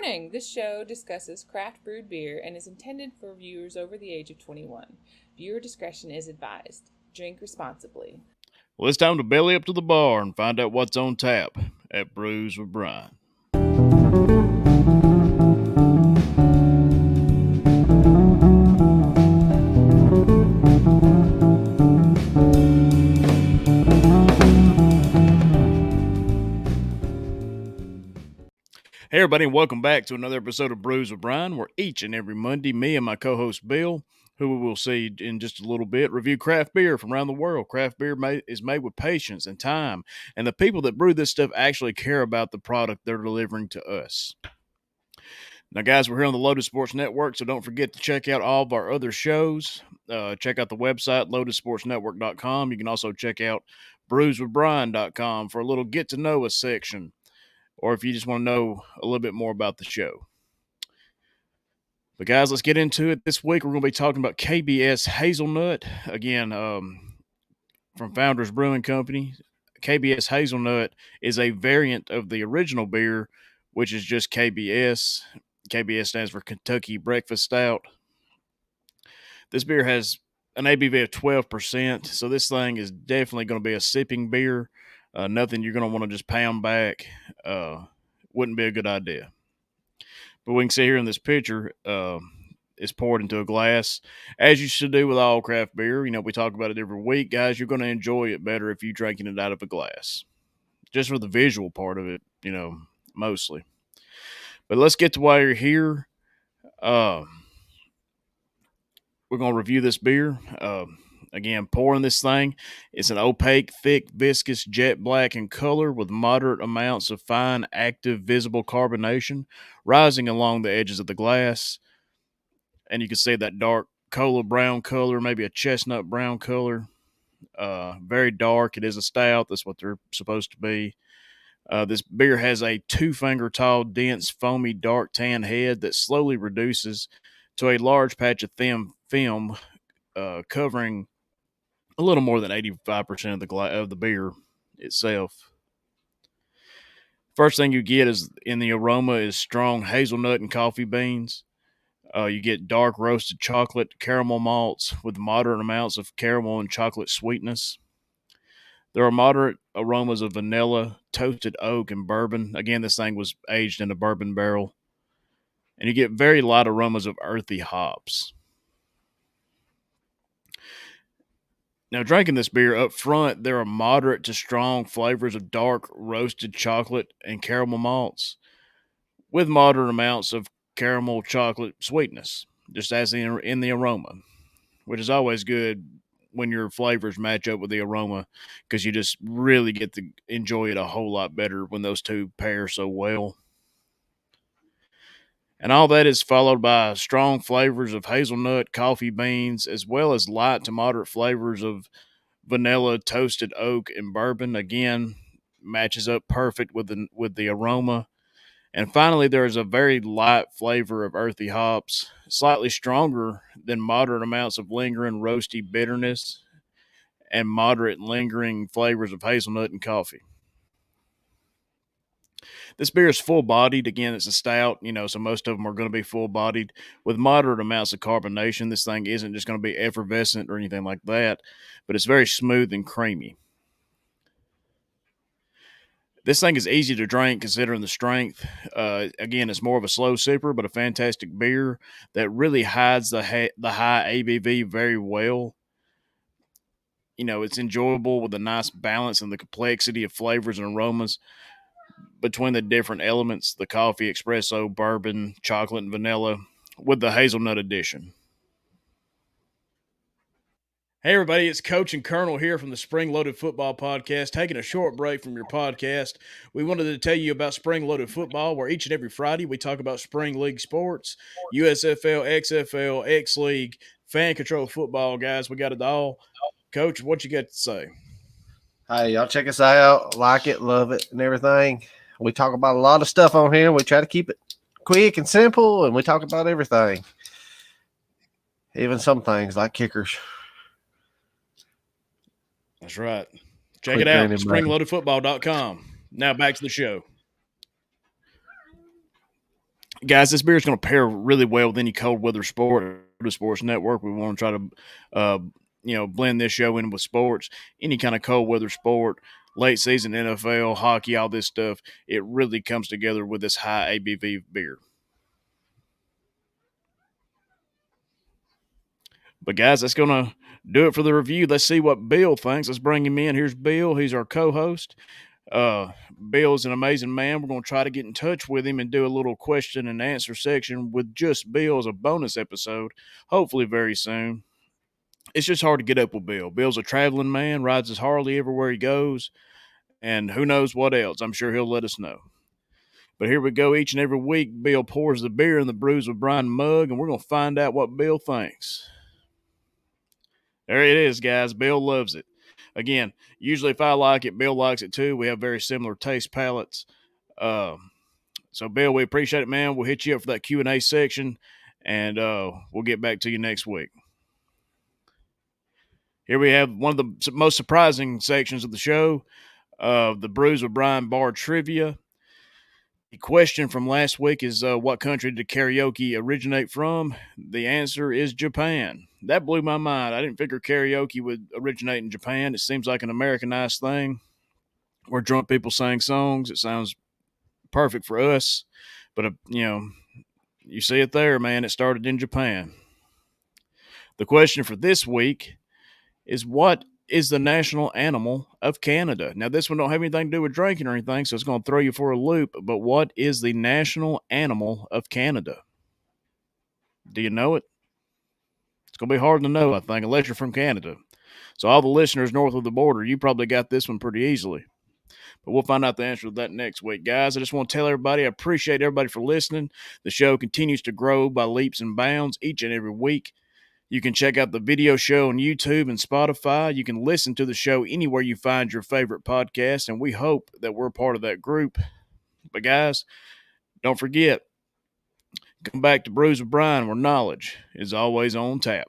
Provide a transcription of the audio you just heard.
Warning! This show discusses craft brewed beer and is intended for viewers over the age of 21. Viewer discretion is advised. Drink responsibly. Well, it's time to belly up to the bar and find out what's on tap at Brews with Brian. Hey, everybody, and welcome back to another episode of Brews with Brian, where each and every Monday, me and my co-host Bill, who we will see in just a little bit, review craft beer from around the world. Craft beer is made with patience and time, and the people that brew this stuff actually care about the product they're delivering to us. Now, guys, we're here on the Lotus Sports Network, so don't forget to check out all of our other shows. Check out the website, lotussportsnetwork.com. You can also check out brewswithbrian.com for a little get-to-know us section, or if you just want to know a little bit more about the show. But guys, let's get into it. This week, we're going to be talking about KBS Hazelnut. Again, from Founders Brewing Company. KBS Hazelnut is a variant of the original beer, which is just KBS. KBS stands for Kentucky Breakfast Stout. This beer has an ABV of 12%, so this thing is definitely going to be a sipping beer. Nothing you're going to want to just pound back. Wouldn't be a good idea. But we can see here in this picture, it's poured into a glass, as you should do with all craft beer. You know, we talk about it every week, guys. You're going to enjoy it better if you're drinking it out of a glass. Just for the visual part of it, you know, mostly. But let's get to why you're here. We're going to review this beer. Again, pouring this thing. It's an opaque, thick, viscous, jet black in color with moderate amounts of fine, active, visible carbonation rising along the edges of the glass. And you can see that dark cola brown color, maybe a chestnut brown color. Very dark. It is a stout. That's what they're supposed to be. This beer has a 2-finger tall, dense, foamy, dark tan head that slowly reduces to a large patch of thin film covering a little more than 85% of the beer itself. First thing you get is in the aroma is strong hazelnut and coffee beans. You get dark roasted chocolate, caramel malts with moderate amounts of caramel and chocolate sweetness. There are moderate aromas of vanilla, toasted oak, and bourbon. Again, this thing was aged in a bourbon barrel. And you get very light aromas of earthy hops. Now, drinking this beer up front, there are moderate to strong flavors of dark roasted chocolate and caramel malts with moderate amounts of caramel chocolate sweetness, just as in the aroma, which is always good when your flavors match up with the aroma because you just really get to enjoy it a whole lot better when those two pair so well. And all that is followed by strong flavors of hazelnut, coffee beans, as well as light to moderate flavors of vanilla, toasted oak, and bourbon. Again, matches up perfect with the aroma. And finally, there is a very light flavor of earthy hops, slightly stronger than moderate amounts of lingering roasty bitterness and moderate lingering flavors of hazelnut and coffee. This beer is full-bodied. Again, it's a stout, so most of them are going to be full-bodied with moderate amounts of carbonation. This thing isn't just going to be effervescent or anything like that, but it's very smooth and creamy. This thing is easy to drink considering the strength. Again, it's more of a slow sipper, but a fantastic beer that really hides the high ABV very well. It's enjoyable with a nice balance and the complexity of flavors and aromas between the different elements, the coffee, espresso, bourbon, chocolate, and vanilla, with the hazelnut addition. Hey everybody, it's Coach and Colonel here from the Spring Loaded Football Podcast, taking a short break from your podcast. We wanted to tell you about Spring Loaded Football, where each and every Friday we talk about Spring League sports, USFL, XFL, X League, fan control football, guys. We got it all. Coach, what you got to say? Hey, y'all check us out. Like it, love it, and everything. We talk about a lot of stuff on here. We try to keep it quick and simple, and we talk about everything. Even some things like kickers. That's right. Check it out, springloadedfootball.com. Now back to the show. Guys, this beer is going to pair really well with any cold weather sport. The Sports Network, we want to try to, blend this show in with sports, any kind of cold weather sport, late season NFL, hockey, all this stuff. It really comes together with this high ABV beer. But guys, that's going to do it for the review. Let's see what Bill thinks. Let's bring him in. Here's Bill. He's our co-host. Bill's an amazing man. We're going to try to get in touch with him and do a little question and answer section with just Bill as a bonus episode, hopefully very soon. It's just hard to get up with Bill. Bill's a traveling man, rides his Harley everywhere he goes, and who knows what else. I'm sure he'll let us know. But here we go. Each and every week, Bill pours the beer in the Brews with Brian mug, and we're going to find out what Bill thinks. There it is, guys. Bill loves it. Again, usually if I like it, Bill likes it too. We have very similar taste palettes. So, Bill, we appreciate it, man. We'll hit you up for that Q&A section, and we'll get back to you next week. Here we have one of the most surprising sections of the show, the Brews with Brian Bar Trivia. The question from last week is, what country did karaoke originate from? The answer is Japan. That blew my mind. I didn't figure karaoke would originate in Japan. It seems like an Americanized thing where drunk people sing songs. It sounds perfect for us. But, you see it there, man. It started in Japan. The question for this week is, what is the national animal of Canada? Now, this one don't have anything to do with drinking or anything, so it's going to throw you for a loop. But what is the national animal of Canada? Do you know it? It's going to be hard to know, I think, unless you're from Canada. So all the listeners north of the border, you probably got this one pretty easily. But we'll find out the answer to that next week. Guys, I just want to tell everybody, I appreciate everybody for listening. The show continues to grow by leaps and bounds each and every week. You can check out the video show on YouTube and Spotify. You can listen to the show anywhere you find your favorite podcast, and we hope that we're part of that group. But guys, don't forget, come back to Brews with Brian, where knowledge is always on tap.